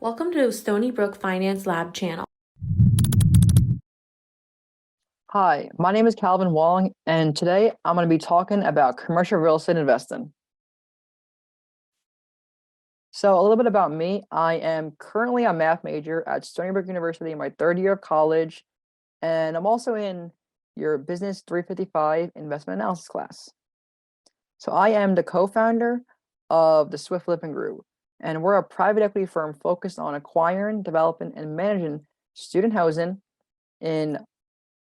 Welcome to Stony Finance Lab channel. Hi, my name is Calvin Wong, and today I'm going to be talking about commercial real estate investing. So a little bit about me. I am currently a math major at Stony University in my third year of college, and I'm also in your Business 355 investment analysis class. So I am the co-founder of the Swift Living Group, and we're a private equity firm focused on acquiring, developing, and managing student housing in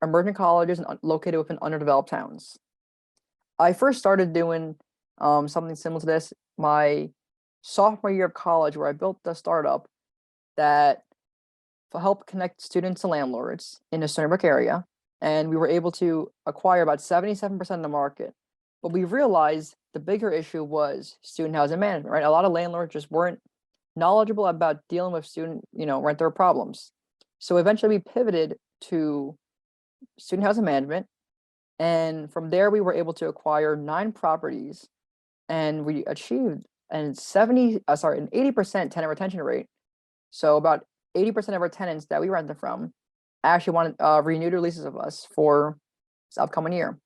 emerging colleges and located within underdeveloped towns. I first started doing something similar to this my sophomore year of college, where I built a startup that helped connect students to landlords in the Stony Brook area, and we were able to acquire about 77% of the market. But we realized the bigger issue was student housing management, right? A lot of landlords just weren't knowledgeable about dealing with student, renter problems. So eventually we pivoted to student housing management, and from there we were able to acquire 9 properties, and we achieved an 80% tenant retention rate. So about 80% of our tenants that we rented from actually wanted renewed their leases of us for this upcoming year.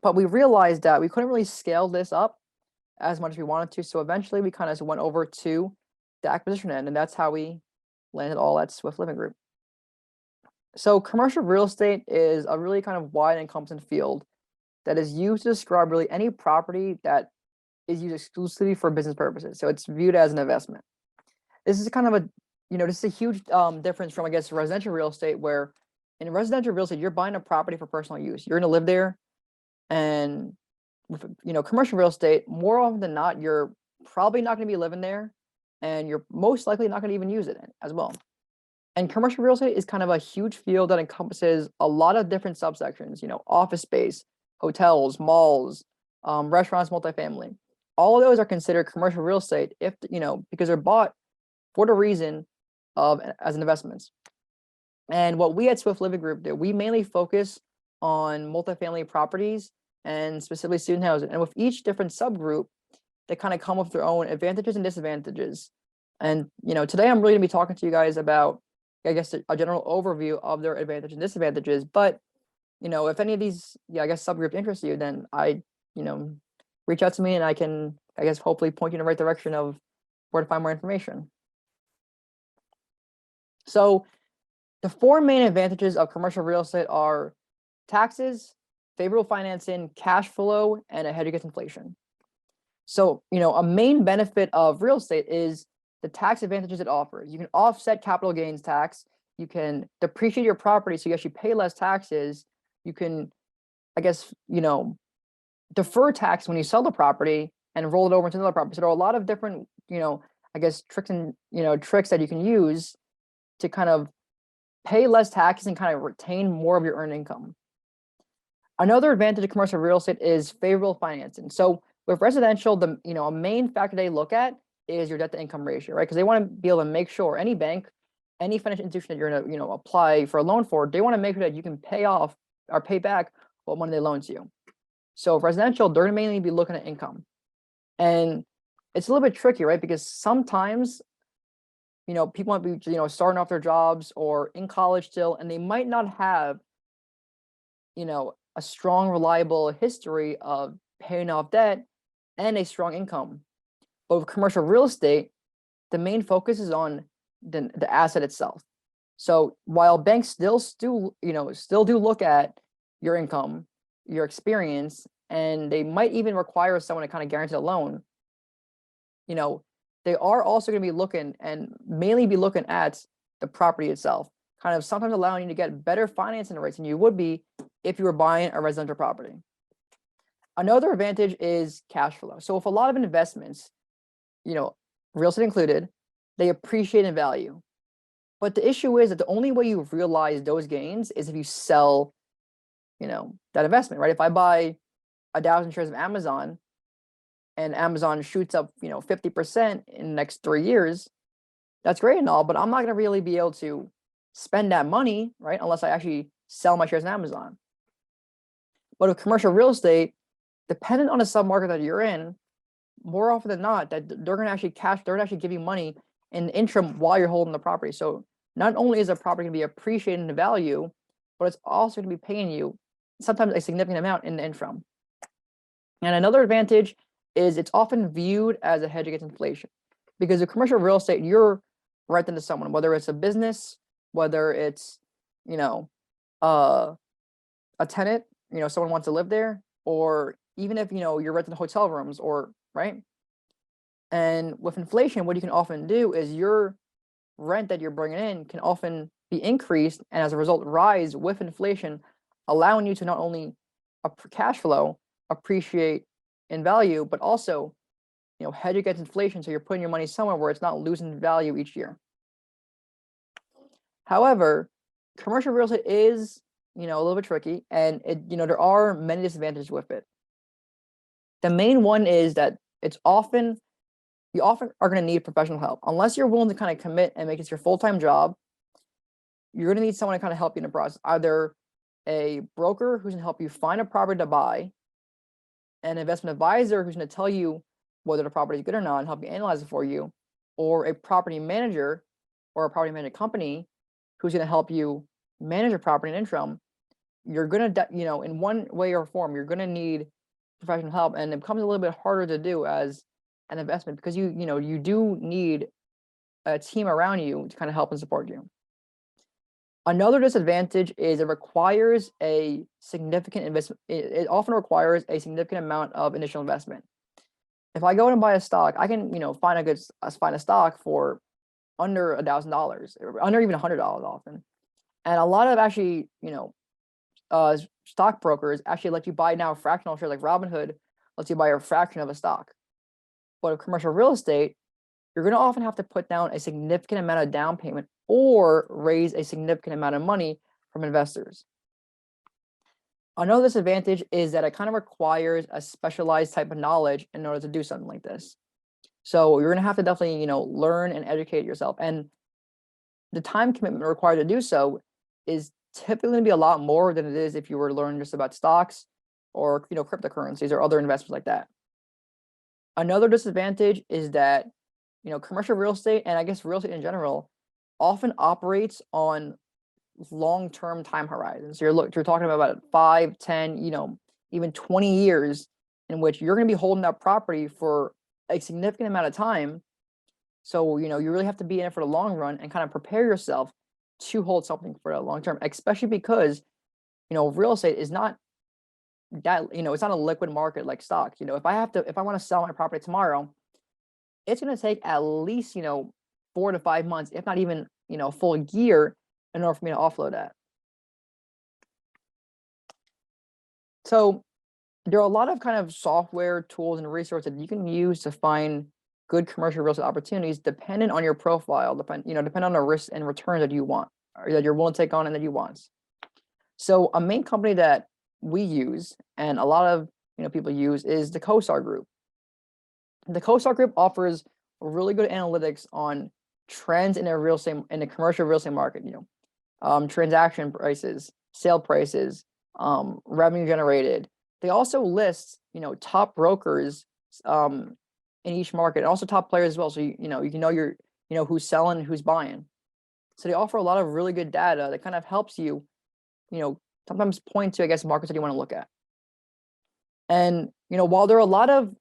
But we realized that we couldn't really scale this up as much as we wanted to, so eventually we kind of went over to the acquisition end, and that's how we landed all at Swift Living Group. So commercial real estate is a really kind of wide encompassing field that is used to describe really any property that is used exclusively for business purposes. So it's viewed as an investment. This is kind of this is a huge difference from, I guess, residential real estate, where in residential real estate, you're buying a property for personal use. You're going to live there. And with, commercial real estate, more often than not, you're probably not going to be living there, and you're most likely not going to even use it as well. And commercial real estate is kind of a huge field that encompasses a lot of different subsections, office space, hotels, malls, restaurants, multifamily. All of those are considered commercial real estate because they're bought for the reason of as investments. And what we at Swift Living Group do, we mainly focus on multifamily properties and specifically student housing. And with each different subgroup, they kind of come with their own advantages and disadvantages. And today I'm really going to be talking to you guys about, I guess, a general overview of their advantages and disadvantages. But if any of these, subgroups interest you, then reach out to me, and I can, hopefully point you in the right direction of where to find more information. So the 4 main advantages of commercial real estate are taxes, favorable financing, cash flow, and a hedge against inflation. So, a main benefit of real estate is the tax advantages it offers. You can offset capital gains tax. You can depreciate your property, so you actually pay less taxes. You can, defer tax when you sell the property and roll it over into another property. So there are a lot of different, tricks and, tricks that you can use to kind of pay less taxes and kind of retain more of your earned income. Another advantage of commercial real estate is favorable financing. So with residential, a main factor they look at is your debt to income ratio, right? Because they want to be able to make sure any bank, any financial institution that you're going to, apply for a loan for, they want to make sure that you can pay off or pay back what money they loan to you. So residential, they're going to mainly be looking at income. And it's a little bit tricky, right? Because sometimes, people might be, starting off their jobs or in college still, and they might not have, a strong, reliable history of paying off debt and a strong income. But with commercial real estate, the main focus is on the asset itself. So while banks still do look at your income, your experience, and they might even require someone to kind of guarantee a loan, they are also going to be looking and mainly be looking at the property itself, kind of sometimes allowing you to get better financing rates than you would be if you were buying a residential property. Another advantage is cash flow. So with a lot of investments, real estate included, they appreciate in value. But the issue is that the only way you realize those gains is if you sell, that investment, right? If I buy 1,000 shares of Amazon and Amazon shoots up, 50% in the next 3 years, that's great and all, but I'm not going to really be able to spend that money, right? Unless I actually sell my shares in Amazon. But with commercial real estate, dependent on the submarket that you're in, more often than not, that they're going to actually give you money in the interim while you're holding the property. So not only is the property going to be appreciated in value, but it's also going to be paying you sometimes a significant amount in the interim. And another advantage is it's often viewed as a hedge against inflation, because the commercial real estate, you're renting to someone, whether it's a business, whether it's, a tenant, someone wants to live there, or even if, you're renting hotel rooms, or right. And with inflation, what you can often do is your rent that you're bringing in can often be increased, and as a result rise with inflation, allowing you to not only cash flow appreciate in value, but also hedge against inflation, so you're putting your money somewhere where it's not losing value each year. However, commercial real estate is a little bit tricky, and there are many disadvantages with it. The main one is that you often are going to need professional help. Unless you're willing to kind of commit and make it your full-time job, you're going to need someone to kind of help you in the process. Either a broker who's going to help you find a property to buy, an investment advisor who's going to tell you whether the property is good or not and help you analyze it for you, or a property manager or a property management company who's going to help you manage your property in interim. You're going to, in one way or form, you're going to need professional help, and it becomes a little bit harder to do as an investment, because you do need a team around you to kind of help and support you. Another disadvantage is it requires a significant investment. It often requires a significant amount of initial investment. If I go and buy a stock, I can find a stock for under $1,000, under even $100 often. And a lot of actually stockbrokers actually let you buy now fractional shares, like Robinhood lets you buy a fraction of a stock. But with commercial real estate, you're going to often have to put down a significant amount of down payment or raise a significant amount of money from investors. Another disadvantage is that it kind of requires a specialized type of knowledge in order to do something like this. So you're going to have to definitely, learn and educate yourself. And the time commitment required to do so is typically going to be a lot more than it is if you were to learn just about stocks or, cryptocurrencies or other investments like that. Another disadvantage is that, commercial real estate, and I guess real estate in general, often operates on long-term time horizons. You're talking about 5, 10, even 20 years in which you're going to be holding that property for a significant amount of time. So, you really have to be in it for the long run and kind of prepare yourself to hold something for the long term, especially because, real estate is not that, it's not a liquid market like stocks. If I want to sell my property tomorrow, it's going to take at least, 4 to 5 months, if not even, a full year in order for me to offload that. So there are a lot of kind of software tools and resources that you can use to find good commercial real estate opportunities, dependent on your profile, depend on the risks and returns that you want, or that you're willing to take on and that you want. So a main company that we use and a lot of people use is the CoStar Group. The CoStar Group offers really good analytics on trends in the commercial real estate market. Transaction prices, sale prices, revenue generated. They also list top brokers in each market, and also top players as well. So you can who's selling, who's buying. So they offer a lot of really good data that kind of helps you, sometimes point to, I guess, markets that you want to look at. And while there are a lot of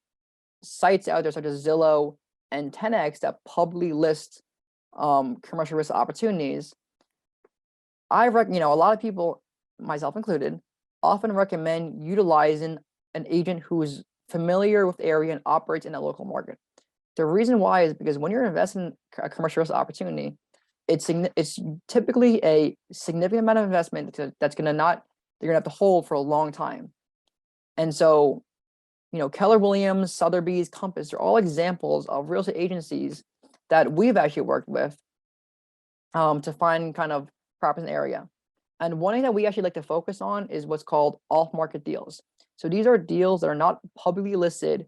sites out there such as Zillow and 10x that publicly list commercial risk opportunities, a lot of people, myself included, often recommend utilizing an agent who's familiar with the area and operates in that local market. The reason why is because when you're investing in a commercial risk opportunity, it's typically a significant amount of investment that's you're gonna have to hold for a long time. And so, Keller Williams, Sotheby's, Compass are all examples of real estate agencies that we've actually worked with to find kind of properties in the area. And one thing that we actually like to focus on is what's called off-market deals. So these are deals that are not publicly listed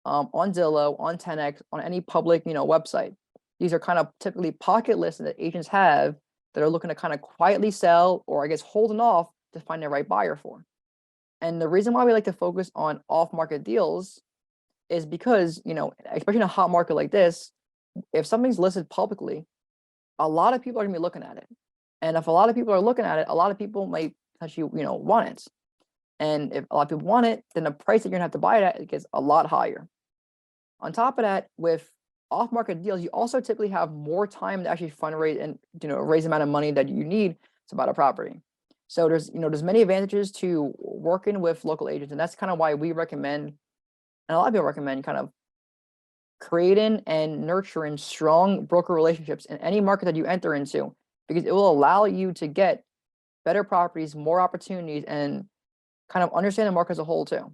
on Zillow, on 10x, on any public website. These are kind of typically pocket lists that agents have that are looking to kind of quietly sell, or I guess holding off to find the right buyer for. And the reason why we like to focus on off-market deals is because, especially in a hot market like this, if something's listed publicly, a lot of people are gonna be looking at it. And if a lot of people are looking at it, a lot of people might actually, want it. And if a lot of people want it, then the price that you're gonna have to buy it at gets a lot higher. On top of that, with off-market deals, you also typically have more time to actually fundraise and raise the amount of money that you need to buy a property. So there's many advantages to working with local agents, and that's kind of why we recommend, and a lot of people recommend, kind of creating and nurturing strong broker relationships in any market that you enter into, because it will allow you to get better properties, more opportunities, and kind of understand the market as a whole too.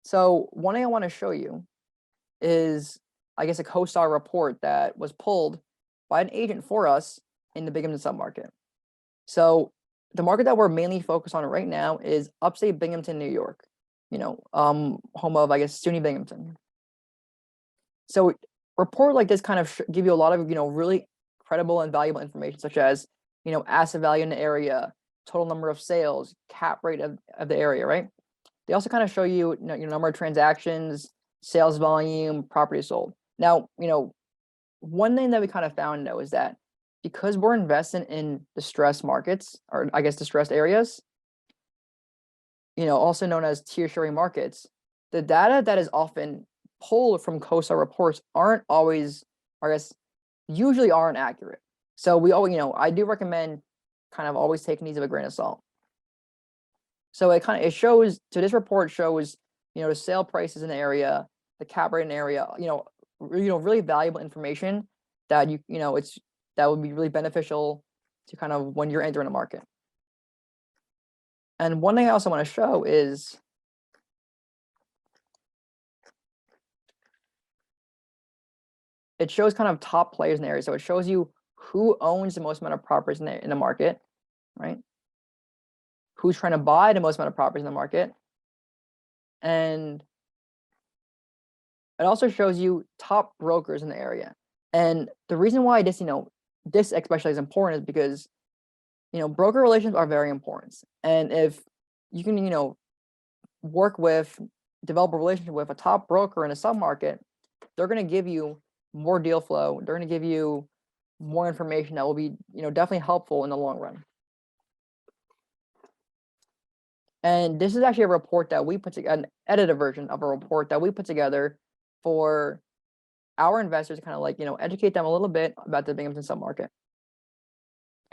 So one thing I want to show you is, I guess, a CoStar report that was pulled by an agent for us in the Binghamton submarket. So the market that we're mainly focused on right now is upstate Binghamton, New York, home of, I guess, SUNY Binghamton. So report like this kind of give you a lot of, really credible and valuable information, such as, asset value in the area, total number of sales, cap rate of the area, right? They also kind of show you, your number of transactions, sales volume, property sold. Now, one thing that we kind of found though is that because we're investing in distressed markets, or I guess distressed areas, also known as tertiary markets, the data that is often pulled from CoStar reports aren't always, I guess, usually aren't accurate. So we always, I do recommend kind of always taking these with a grain of salt. So it shows, so this report shows, the sale prices in the area, the cap rate in the area, really valuable information that that would be really beneficial to kind of when you're entering a market. And one thing I also want to show is it shows kind of top players in the area. So it shows you who owns the most amount of properties in the market, right? Who's trying to buy the most amount of properties in the market. And it also shows you top brokers in the area. And the reason why this, this especially is important is because, broker relations are very important. And if you can, develop a relationship with a top broker in a submarket, they're going to give you more deal flow. They're going to give you more information that will be, definitely helpful in the long run. And this is actually a report that we put together, an edited version of a report that we put together for our investors to kind of educate them a little bit about the Binghamton submarket.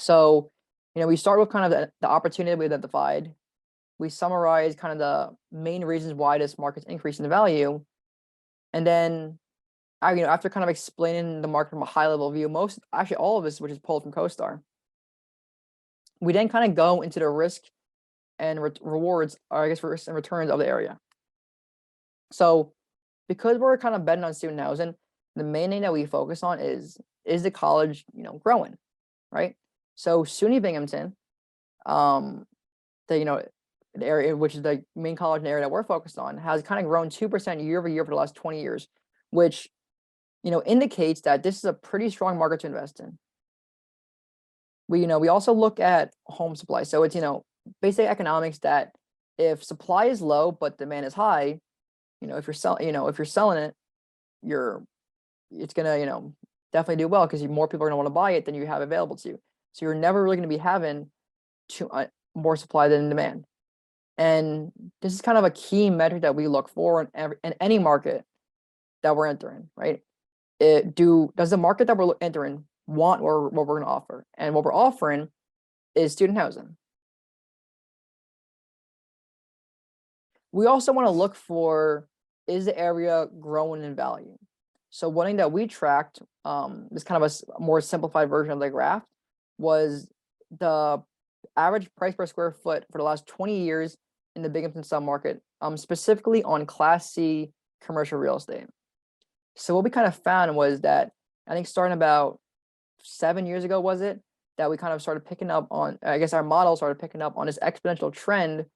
So, we start with kind of the opportunity we identified. We summarize kind of the main reasons why this market's increasing in value. And then, after kind of explaining the market from a high level view, actually all of this, which is pulled from CoStar, we then kind of go into the risk and rewards, or I guess risks and returns of the area. So because we're kind of betting on student housing, the main thing that we focus on is the college, growing, right? So SUNY Binghamton, the area, which is the main college in the area that we're focused on, has kind of grown 2% year over year for the last 20 years, which, indicates that this is a pretty strong market to invest in. We also look at home supply. So it's, basic economics that if supply is low but demand is high, if you're selling it, it's gonna, definitely do well because more people are gonna want to buy it than you have available to you. So you're never really gonna be having more supply than demand. And this is kind of a key metric that we look for in any market that we're entering, right? Does the market that we're entering want what we're going to offer? And what we're offering is student housing. We also want to look for, is the area growing in value? So one thing that we tracked, this kind of a more simplified version of the graph, was the average price per square foot for the last 20 years in the Binghamton submarket, specifically on Class C commercial real estate. So what we kind of found was that, I think starting about 7 years ago, was it, that we kind of started picking up on, I guess our model started picking up on this exponential trend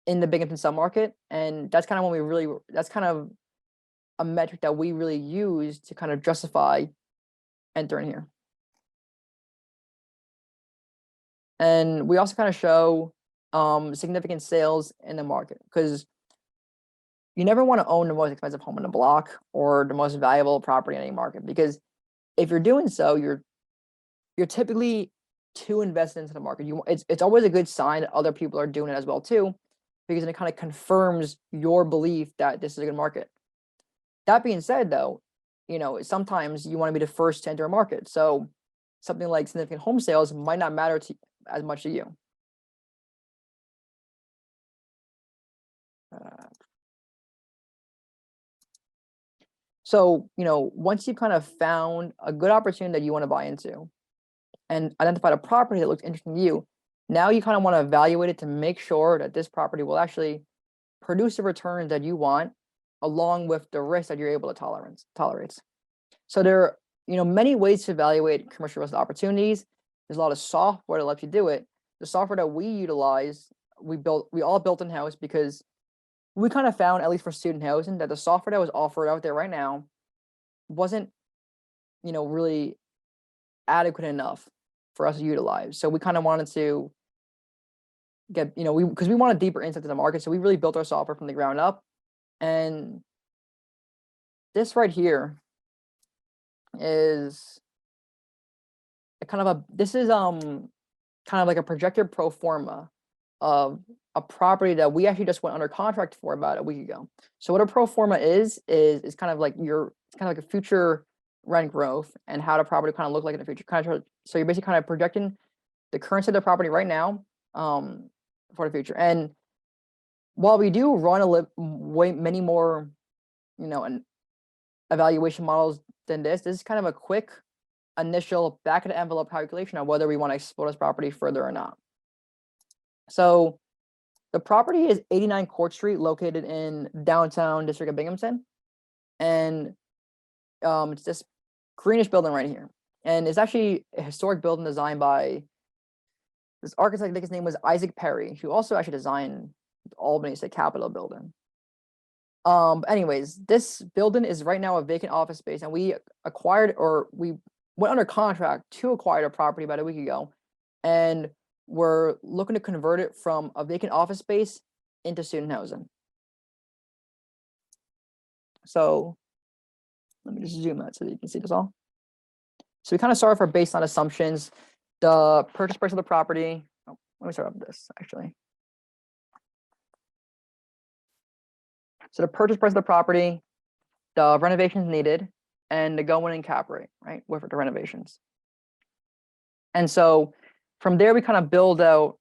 in the Binghamton submarket. And that's kind of when that's kind of a metric that we really use to kind of justify entering here. And we also kind of show significant sales in the market because, you never want to own the most expensive home in the block or the most valuable property in any market, because if you're doing so, you're typically too invested into the market. It's always a good sign that other people are doing it as well too, because it kind of confirms your belief that this is a good market. That being said, though, sometimes you want to be the first to enter a market. So something like significant home sales might not matter as much to you. So, once you've kind of found a good opportunity that you want to buy into and identified a property that looks interesting to you, now you kind of want to evaluate it to make sure that this property will actually produce the returns that you want, along with the risk that you're able to tolerate. So there are, many ways to evaluate commercial real estate opportunities. There's a lot of software that lets you do it. The software that we utilize, we all built in-house, because we kind of found, at least for student housing, that the software that was offered out there right now wasn't, really adequate enough for us to utilize. So we kind of wanted to get, because we wanted deeper insight to the market. So we really built our software from the ground up. And this right here is kind of like a projected pro forma of a property that we actually just went under contract for about a week ago. So what a pro forma is kind of like a future rent growth and how the property kind of look like in the future. So you're basically kind of projecting the current state of the property right now for the future. And while we do run many more, and evaluation models than this is kind of a quick initial back of the envelope calculation of whether we want to explore this property further or not. So the property is 89 Court Street, located in downtown district of Binghamton. And it's this greenish building right here. And it's actually a historic building designed by this architect. I think his name was Isaac Perry, who also actually designed the Albany State Capitol building. Anyways, this building is right now a vacant office space, and we went under contract to acquire the property about a week ago. And we're looking to convert it from a vacant office space into student housing. So let me just zoom out so that you can see this all. So we kind of start off our baseline assumptions. The purchase price of the property. Oh, let me start off with this, actually. So the purchase price of the property, the renovations needed, and the going-in cap rate, right, with the renovations. And so from there, we kind of build out,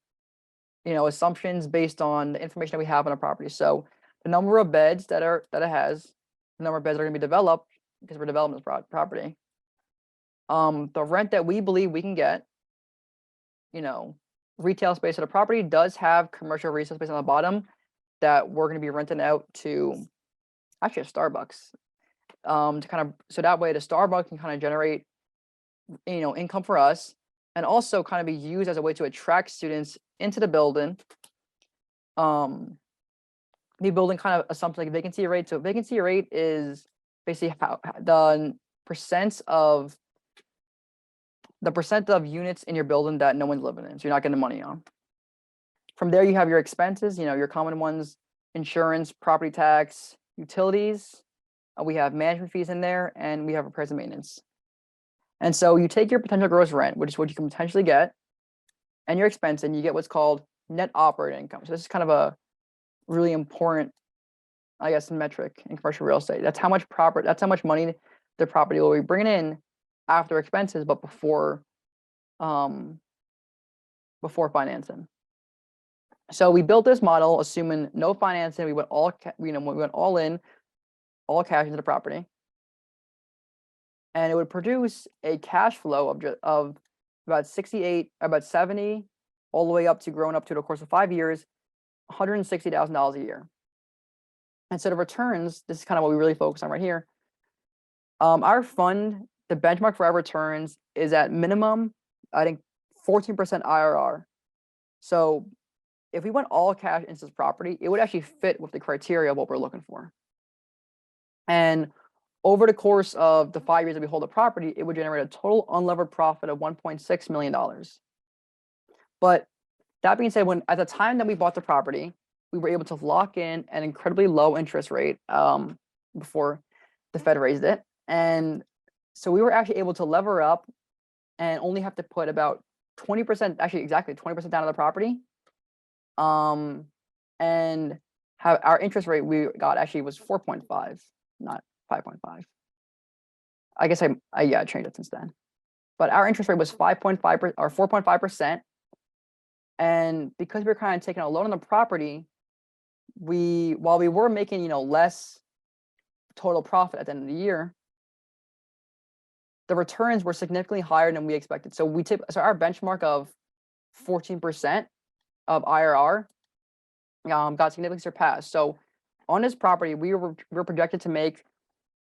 assumptions based on the information that we have on a property. So the number of beds that it has, the number of beds that are going to be developed, because we're developing this property. The rent that we believe we can get, retail space of the property does have commercial retail space on the bottom that we're going to be renting out to actually a Starbucks, so that way the Starbucks can kind of generate, income for us, and also kind of be used as a way to attract students into the building. The building kind of assumes like vacancy rate. So vacancy rate is basically how the percent of units in your building that no one's living in, so you're not getting money on. From there, you have your expenses, your common ones: insurance, property tax, utilities. We have management fees in there, and we have repairs and maintenance. And so you take your potential gross rent, which is what you can potentially get, and your expense, and you get what's called net operating income. So this is kind of a really important, I guess, metric in commercial real estate. That's how much money the property will be bringing in after expenses, but before financing. So we built this model assuming no financing. We went all in, all cash into the property, and it would produce a cash flow of about 70, all the way up to, growing up to the course of 5 years, $160,000 a year. And so the returns, this is kind of what we really focus on right here. Our fund, the benchmark for our returns is at minimum, I think, 14% IRR. So if we went all cash into this property, it would actually fit with the criteria of what we're looking for. And over the course of the 5 years that we hold the property, it would generate a total unlevered profit of $1.6 million. But that being said, at the time that we bought the property, we were able to lock in an incredibly low interest rate before the Fed raised it. And so we were actually able to lever up and only have to put about 20%, actually exactly 20% down on the property. And how our interest rate we got actually was 4.5, not 5.5. I guess I changed it since then. But our interest rate was 5.5% or 4.5%. And because we were kind of taking a loan on the property, while we were making, less total profit at the end of the year, the returns were significantly higher than we expected. So our benchmark of 14% of IRR got significantly surpassed. So on this property, we were projected to make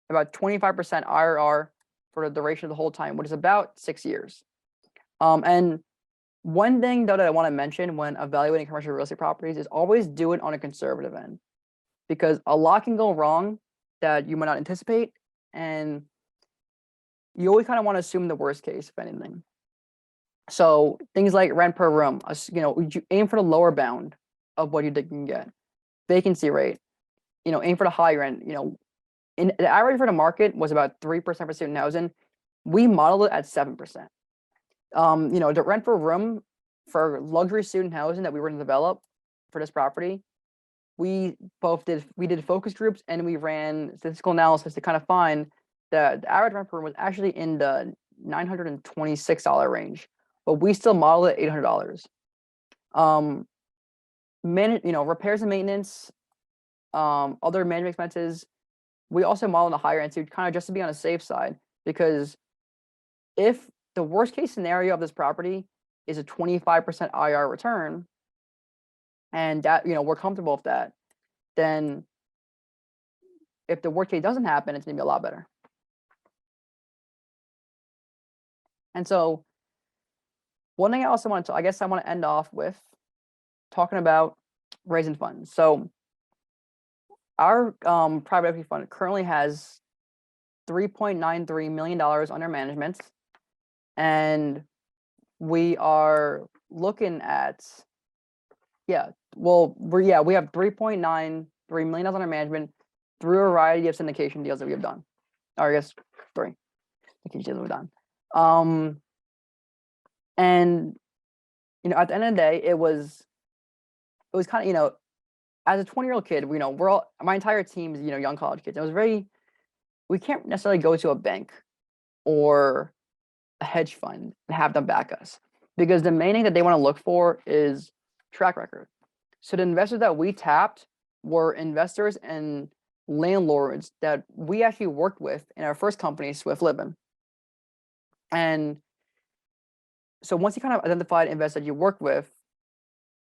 about 25% IRR for the duration of the whole time, which is about 6 years. And one thing though that I want to mention when evaluating commercial real estate properties is always do it on a conservative end, because a lot can go wrong that you might not anticipate, and you always kind of want to assume the worst case, if anything. So things like rent per room, you aim for the lower bound of what you think you can get. Vacancy rate, aim for the higher end. In the average for the market was about 3% for student housing. We modeled it at 7%. The rent per room for luxury student housing that we were going to develop for this property, we did focus groups and we ran statistical analysis to kind of find that the average rent per room was actually in the $926 range, but we still modeled it $800. Repairs and maintenance, other management expenses, we also modeled the higher end, so kind of just to be on the safe side, because if the worst case scenario of this property is a 25% IR return, and that we're comfortable with that, then if the worst case doesn't happen, it's gonna be a lot better. And so one thing I also want to end off with talking about raising funds. So our private equity fund currently has $3.93 million under management, and we are looking at we have $3.93 million under management through a variety of syndication deals that we have done. Or I guess 3 syndication deals we've done. And at the end of the day, it was kind of, as a 20-year-old kid, my entire team is young college kids. It was we can't necessarily go to a bank or a hedge fund and have them back us, because the main thing that they want to look for is track record. So the investors that we tapped were investors and landlords that we actually worked with in our first company, Swift Living. And so once you kind of identified investors that you work with,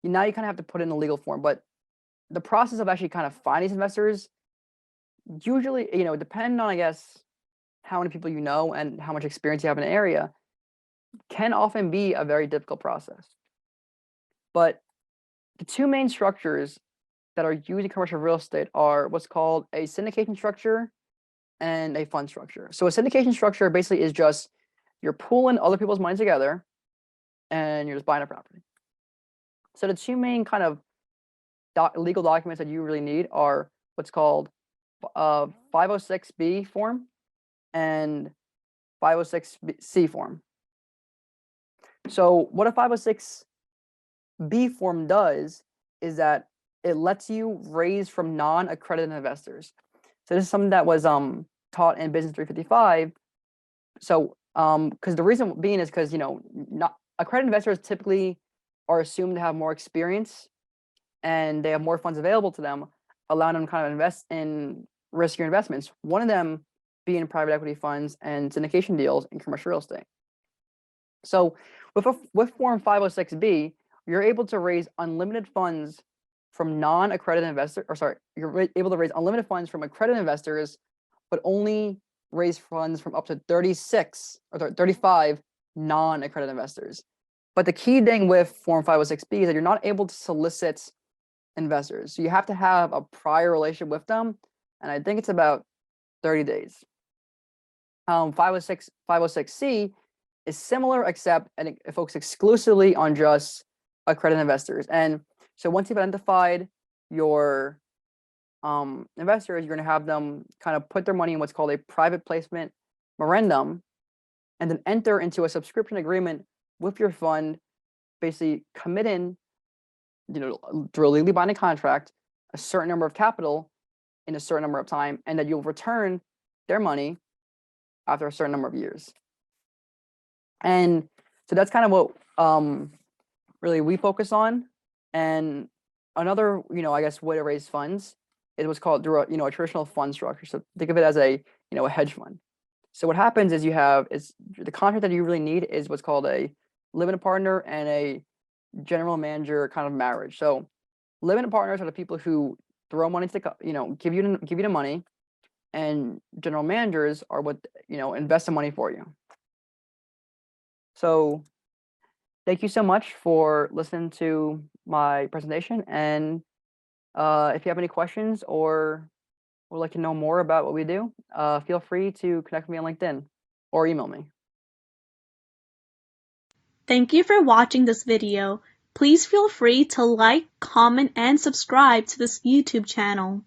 now you kind of have to put in a legal form. But the process of actually kind of finding these investors, usually, depending on, I guess, how many people you know and how much experience you have in an area, can often be a very difficult process. But the two main structures that are used in commercial real estate are what's called a syndication structure and a fund structure. So a syndication structure basically is just you're pooling other people's money together and you're just buying a property. So the two main kind of legal documents that you really need are what's called 506B form and 506C form. So what a 506B form does is that it lets you raise from non-accredited investors. So this is something that was taught in Business 355. So because the reason being is because not accredited investors typically are assumed to have more experience and they have more funds available to them, allowing them to kind of invest in riskier investments. One of them being private equity funds and syndication deals in commercial real estate. So with Form 506B, you're able to raise unlimited funds from non-accredited investors, you're able to raise unlimited funds from accredited investors, but only raise funds from up to 35 non-accredited investors. But the key thing with Form 506B is that you're not able to solicit investors. So you have to have a prior relationship with them, and I think it's about 30 days. 506C is similar, except it focuses exclusively on just accredited investors. And so once you've identified your investors, you're going to have them kind of put their money in what's called a private placement memorandum, and then enter into a subscription agreement with your fund, basically committing, through a legally binding contract, a certain number of capital in a certain number of time, and that you'll return their money after a certain number of years. And so that's kind of what really we focus on. And another, I guess, way to raise funds is what's called through a traditional fund structure. So think of it as a hedge fund. So what happens is the contract that you really need is what's called a limited partner and a general manager kind of marriage. So limited partners are the people who throw money to give you the money, and general managers are what invest the money for you. So thank you so much for listening to my presentation. And if you have any questions or would like to know more about what we do, feel free to connect with me on LinkedIn or email me. Thank you for watching this video. Please feel free to like, comment, and subscribe to this YouTube channel.